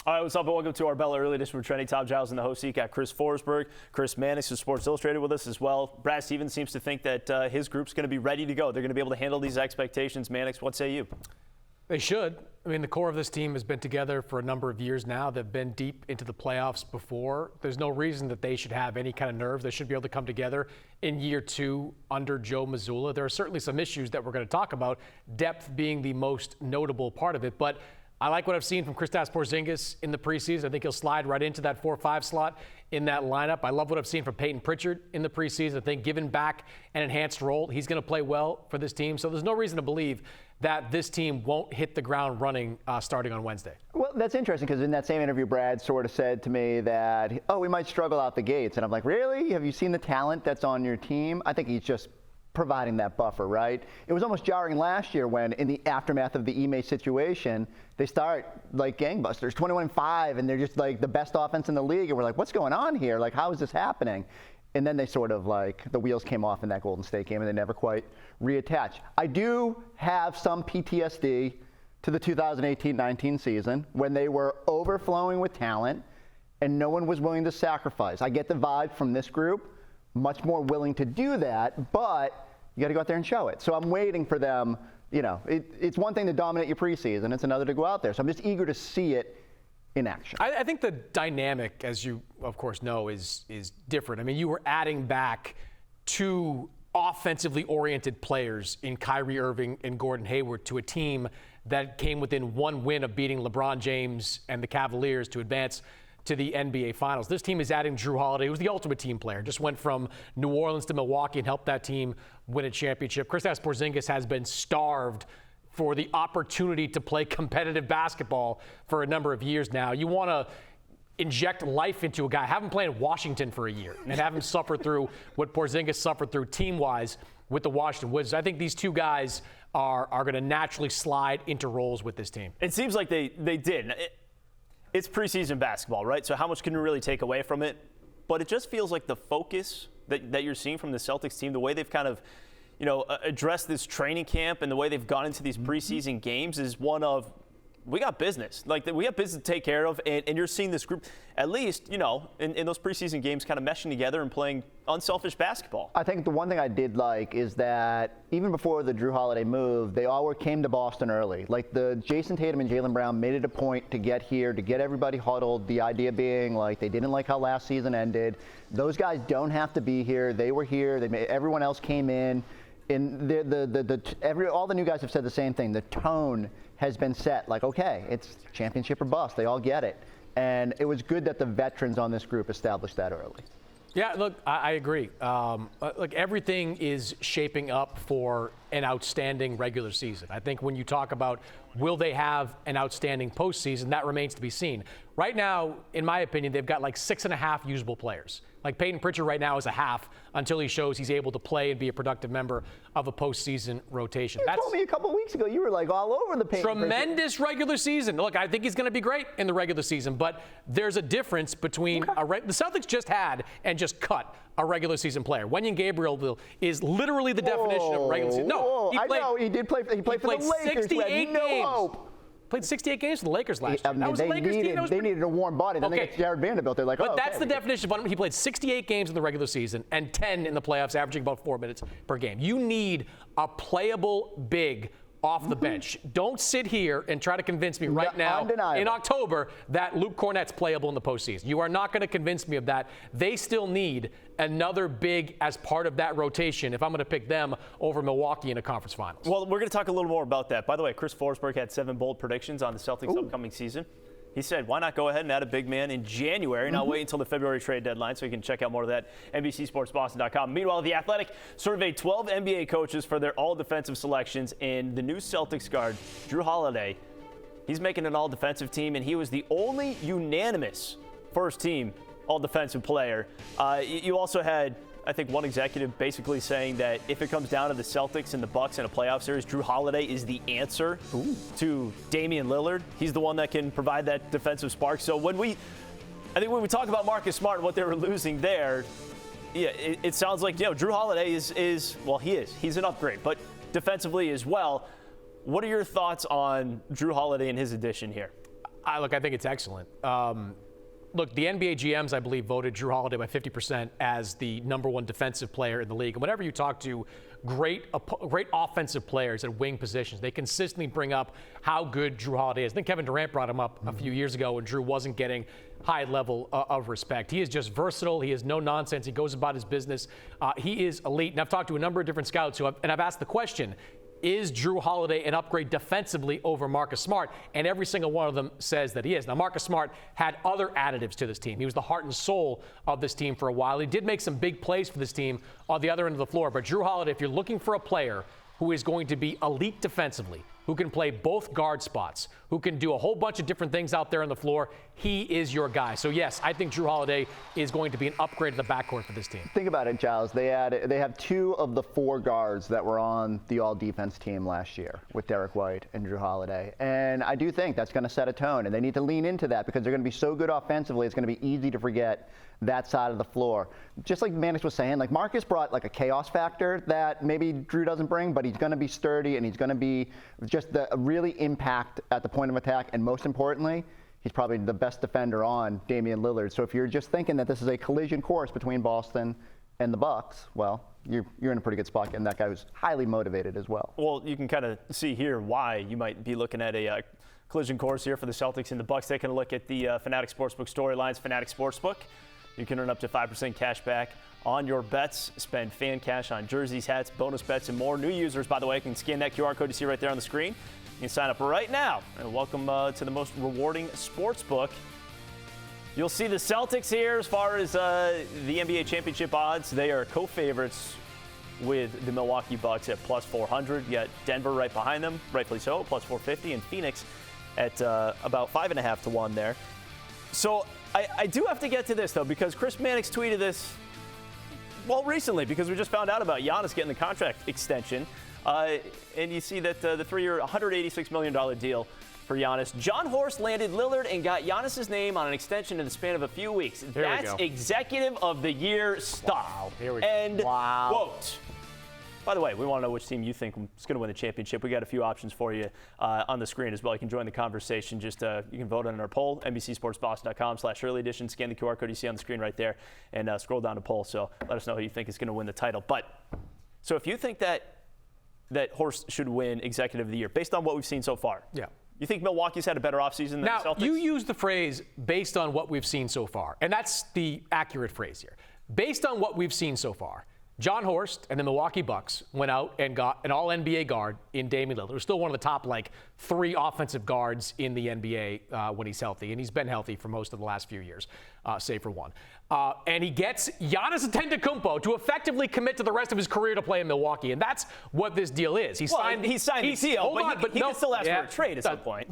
All right, what's up, and welcome to Arbella Early Edition. We're trending top Giles in the host seat. Got Chris Forsberg, Chris Mannix of Sports Illustrated with us as well. Brad Stevens seems to think that his group's going to be ready to go. They're going to be able to handle these expectations. Mannix, what say you? They should. I mean, the core of this team has been together for a number of years now. They've been deep into the playoffs before. There's no reason that they should have any kind of nerves. They should be able to come together in year two under Joe Mazzulla. There are certainly some issues that we're going to talk about, depth being the most notable part of it. But I like what I've seen from Kristaps Porzingis in the preseason. I think he'll slide right into that 4-5 slot in that lineup. I love what I've seen from Peyton Pritchard in the preseason. I think given back an enhanced role, he's going to play well for this team. So there's no reason to believe that this team won't hit the ground running starting on Wednesday. Well, that's interesting because in that same interview, Brad sort of said to me that, we might struggle out the gates. And I'm like, really? Have you seen the talent that's on your team? I think he's just providing that buffer, right? It was almost jarring last year when, in the aftermath of the Ime situation, they start like gangbusters, 21-5, and they're just like the best offense in the league. And we're like, what's going on here? Like, how is this happening? And then they sort of like, the wheels came off in that Golden State game and they never quite reattached. I do have some PTSD to the 2018-19 season when they were overflowing with talent and no one was willing to sacrifice. I get the vibe from this group, much more willing to do that, but you got to go out there and show it. So I'm waiting for them. You know, it's one thing to dominate your preseason. It's another to go out there. So I'm just eager to see it in action. I think the dynamic, as you, of course, know, is different. I mean, you were adding back two offensively oriented players in Kyrie Irving and Gordon Hayward to a team that came within one win of beating LeBron James and the Cavaliers to advance to the NBA Finals. This team is adding Jrue Holiday, who's the ultimate team player. Just went from New Orleans to Milwaukee and helped that team win a championship. Kristaps Porzingis has been starved for the opportunity to play competitive basketball for a number of years now. You want to inject life into a guy, have him play in Washington for a year and have him suffer through what Porzingis suffered through team-wise with the Washington Wizards. I think these two guys are going to naturally slide into roles with this team. It seems like they did. It's preseason basketball, right? So how much can you really take away from it? But it just feels like the focus that you're seeing from the Celtics team, the way they've kind of, addressed this training camp and the way they've gone into these preseason games is one of, we got business. Like, we have business to take care of, and you're seeing this group, at least, in those preseason games, kind of meshing together and playing unselfish basketball. I think the one thing I did like is that even before the Jrue Holiday move, they all came to Boston early. Like, the Jason Tatum and Jaylen Brown made it a point to get here, to get everybody huddled. The idea being, like, they didn't like how last season ended. Those guys don't have to be here. They were here. Everyone else came in. And all the new guys have said the same thing. The tone has been set. Like, okay, it's championship or bust. They all get it. And it was good that the veterans on this group established that early. Yeah, look, I agree. Look, everything is shaping up for an outstanding regular season. I think when you talk about will they have an outstanding postseason, that remains to be seen. Right now, in my opinion, they've got like 6.5 usable players. Like Peyton Pritchard right now is a half until he shows he's able to play and be a productive member of a postseason rotation. You told me a couple weeks ago you were like all over the Peyton tremendous Pritchard. Regular season. Look, I think he's going to be great in the regular season, but there's a difference between the Celtics just had and just cut a regular season player. Wenyen Gabriel is literally the definition of regular season. No, I know he did play. He played for the Lakers. 68 no games. Played Played 68 games for the Lakers last year. That was the Lakers team. They needed a warm body. Then they got Jared Vanderbilt. They're like, but that's the definition of fun. He played 68 games in the regular season and 10 in the playoffs, averaging about 4 minutes per game. You need a playable big off the bench. Don't sit here and try to convince me right now in October that Luke Cornett's playable in the postseason. You are not going to convince me of that. They still need another big as part of that rotation if I'm going to pick them over Milwaukee in a conference finals. Well, we're going to talk a little more about that. By the way, Chris Forsberg had 7 bold predictions on the Celtics' upcoming season. He said, why not go ahead and add a big man in January, not wait until the February trade deadline, so you can check out more of that at NBCSportsBoston.com. Meanwhile, The Athletic surveyed 12 NBA coaches for their all-defensive selections, and the new Celtics guard, Jrue Holiday, he's making an all-defensive team, and he was the only unanimous first-team all-defensive player. You also had, I think, one executive basically saying that if it comes down to the Celtics and the Bucks in a playoff series, Jrue Holiday is the answer to Damian Lillard. He's the one that can provide that defensive spark. So when we talk about Marcus Smart and what they were losing there, yeah, it sounds like, Jrue Holiday he's an upgrade, but defensively as well. What are your thoughts on Jrue Holiday and his addition here? I think it's excellent. Look, the NBA GMs, I believe, voted Jrue Holiday by 50% as the #1 defensive player in the league. And whenever you talk to great offensive players at wing positions, they consistently bring up how good Jrue Holiday is. I think Kevin Durant brought him up a few years ago when Jrue wasn't getting high level of respect. He is just versatile. He is no nonsense. He goes about his business. He is elite. And I've talked to a number of different scouts and I've asked the question, is Jrue Holiday an upgrade defensively over Marcus Smart? And every single one of them says that he is. Now, Marcus Smart had other additives to this team. He was the heart and soul of this team for a while. He did make some big plays for this team on the other end of the floor. But Jrue Holiday, if you're looking for a player who is going to be elite defensively, who can play both guard spots, who can do a whole bunch of different things out there on the floor, he is your guy. So, yes, I think Jrue Holiday is going to be an upgrade to the backcourt for this team. Think about it, Giles. They have 2 of the 4 guards that were on the all-defense team last year with Derek White and Jrue Holiday. And I do think that's going to set a tone, and they need to lean into that because they're going to be so good offensively, it's going to be easy to forget that side of the floor. Just like Mannix was saying, like Marcus brought like a chaos factor that maybe Jrue doesn't bring, but he's going to be sturdy and he's going to be just a really impact at the point of attack, and most importantly, he's probably the best defender on Damian Lillard. So if you're just thinking that this is a collision course between Boston and the Bucks, well, you're in a pretty good spot, and that guy was highly motivated as well. Well, you can kind of see here why you might be looking at a collision course here for the Celtics and the Bucks. Taking a look at the Fanatics Sportsbook storylines, Fanatics Sportsbook. You can earn up to 5% cash back on your bets. Spend fan cash on jerseys, hats, bonus bets, and more. New users, by the way, can scan that QR code you see right there on the screen. You can sign up right now. And welcome to the most rewarding sports book. You'll see the Celtics here as far as the NBA championship odds. They are co-favorites with the Milwaukee Bucks at plus 400. You got Denver right behind them, rightfully so, plus 450, and Phoenix at about 5.5 to 1 there. So I do have to get to this, though, because Chris Mannix tweeted this, well, recently, because we just found out about Giannis getting the contract extension. And you see that the 3-year, $186 million deal for Giannis. John Horst landed Lillard and got Giannis' name on an extension in the span of a few weeks. That's Executive of the Year stuff. Wow, here we go. End quote. By the way, we want to know which team you think is going to win the championship. We got a few options for you on the screen as well. You can join the conversation. Just you can vote on our poll, NBCSportsBoston.com/early edition. Scan the QR code you see on the screen right there and scroll down to poll. So let us know who you think is going to win the title. But so if you think that Horst should win Executive of the Year based on what we've seen so far, yeah. You think Milwaukee's had a better offseason than the Celtics? Now, you use the phrase based on what we've seen so far, and that's the accurate phrase here. Based on what we've seen so far, John Horst and the Milwaukee Bucks went out and got an all-NBA guard in Damian Lillard, who's still one of the top, 3 offensive guards in the NBA when he's healthy, and he's been healthy for most of the last few years, save for one. And he gets Giannis Antetokounmpo to effectively commit to the rest of his career to play in Milwaukee, and that's what this deal is. He signed the deal, but he can still ask for a trade at some point.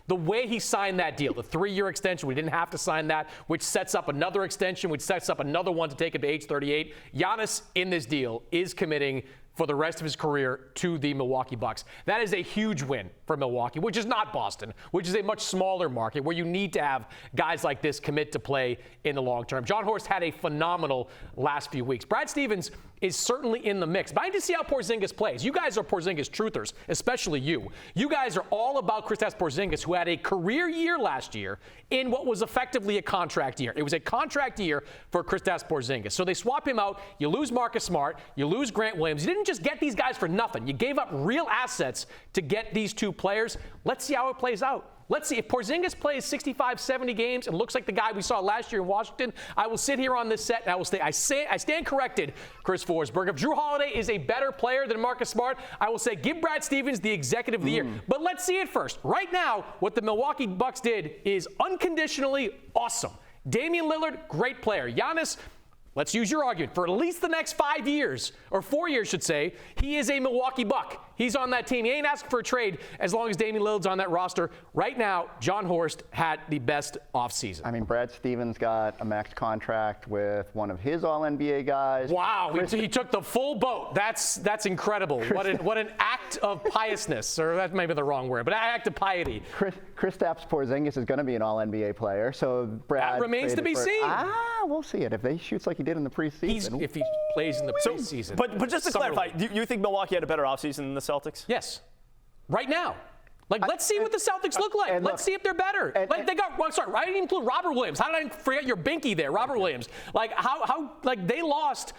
The way he signed that deal, the 3-year extension, we didn't have to sign that, which sets up another extension, which sets up another one to take him to age 38. Giannis in this deal is committing for the rest of his career to the Milwaukee Bucks. That is a huge win for Milwaukee, which is not Boston, which is a much smaller market where you need to have guys like this commit to play in the long term. John Horst had a phenomenal last few weeks. Brad Stevens is certainly in the mix, but I need to see how Porzingis plays. You guys are Porzingis truthers, especially you. You guys are all about Kristaps Porzingis, who had a career year last year in what was effectively a contract year. It was a contract year for Kristaps Porzingis. So they swap him out. You lose Marcus Smart. You lose Grant Williams. You didn't just get these guys for nothing. You gave up real assets to get these 2 players. Let's see how it plays out. Let's see. If Porzingis plays 65, 70 games and looks like the guy we saw last year in Washington, I will sit here on this set and I will say, I stand corrected, Chris Forsberg. If Jrue Holiday is a better player than Marcus Smart, I will say, give Brad Stevens the Executive of the Year. But let's see it first. Right now, what the Milwaukee Bucks did is unconditionally awesome. Damian Lillard, great player. Giannis, let's use your argument. For at least the next 5 years, or 4 years, should say, he is a Milwaukee Buck. He's on that team. He ain't asking for a trade as long as Damian Lillard's on that roster. Right now, John Horst had the best offseason. I mean, Brad Stevens got a max contract with one of his All-NBA guys. Wow, he took the full boat. That's incredible. What an act of piousness, or that may be the wrong word, but an act of piety. Kristaps Porzingis is going to be an All-NBA player, so Brad. That remains to be seen. We'll see it if he shoots like he did in the preseason. If he plays in the preseason. But just to clarify, do you think Milwaukee had a better offseason than the Celtics? Yes. Right now. Like, let's see what the Celtics look like. Let's see if they're better. They got, well, sorry, I didn't include Robert Williams. How did I forget your binky there, Robert Williams? Like, like, they lost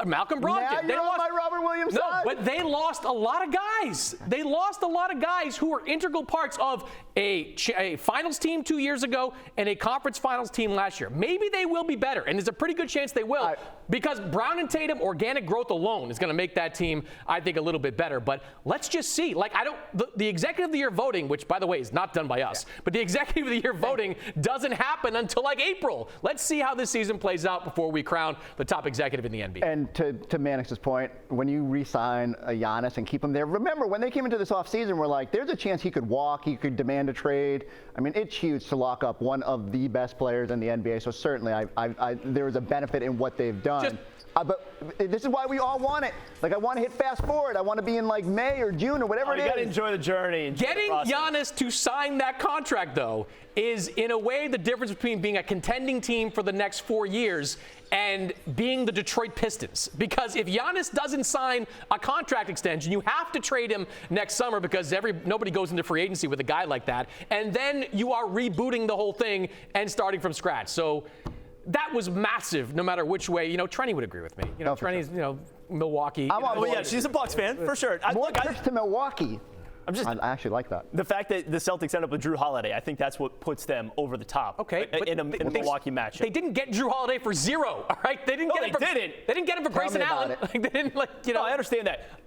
Malcolm Brogdon. Now you're on my Robert Williams side. No, but they lost a lot of guys. They lost a lot of guys who were integral parts of a finals team 2 years ago and a conference finals team last year. Maybe they will be better, and there's a pretty good chance they will, because Brown and Tatum, organic growth alone is going to make that team, I think, a little bit better. But let's just see. Like, the executive of the year voting, which, by the way, is not done by us, but the executive of the year voting doesn't happen until like April. Let's see how this season plays out before we crown the top executive in the NBA. And to Mannix's point, when you re-sign a Giannis and keep him there, remember when they came into this offseason, we're like, there's a chance he could walk, he could demand a trade. I mean, it's huge to lock up one of the best players in the NBA. So certainly, there is a benefit in what they've done. But this is why we all want it. Like, I want to hit fast forward. I want to be in like May or June or whatever it is. You got to enjoy the journey. Getting Giannis to sign that contract, though, is in a way the difference between being a contending team for the next 4 years and being the Detroit Pistons. Because if Giannis doesn't sign a contract extension, you have to trade him next summer, because nobody goes into free agency with a guy like that. And then you are rebooting the whole thing and starting from scratch. So that was massive, no matter which way. You know, Trenny would agree with me. You know, Trenny's, Milwaukee. Yeah, she's a Bucks fan, for sure. More trips to Milwaukee. I actually like that. The fact that the Celtics end up with Jrue Holiday, I think that's what puts them over the top. Okay, in a Milwaukee matchup. They didn't get Jrue Holiday for zero. All right, they didn't get him for Grayson Allen. Like, they didn't, No, I understand that.